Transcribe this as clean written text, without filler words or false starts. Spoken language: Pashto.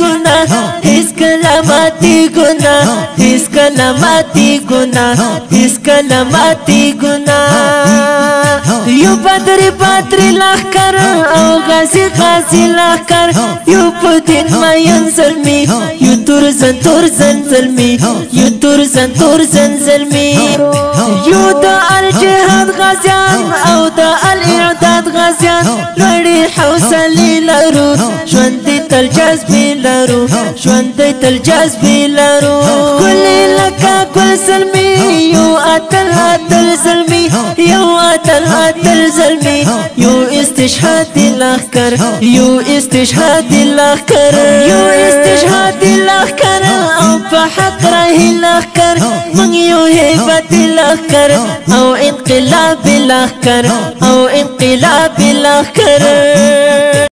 گناہ اس کلماتی گناہ اس کلماتی گناہ اس کلماتی گناہ یو بدر لخکر او غازی لخکر یو پدین ماین ظلمی یو ترزن ظلمی یو ترزن ظلمی یو دا الجهاد غازیان او دا الاعداد غازیان لوړی حوصلې لرو ژوند تل جذبې لرو ژوند تل جذبې لرو ښکلې لکه ګل زلمي یو اتل زلمي یو اتل زلمي یو استشهادي لښکر یو استشهادي لښکر یو استشهادي لښکر او په حق راهي لښکر موږ یو هیبتي لښکر او انقلابي لښکر او انقلابي لښکر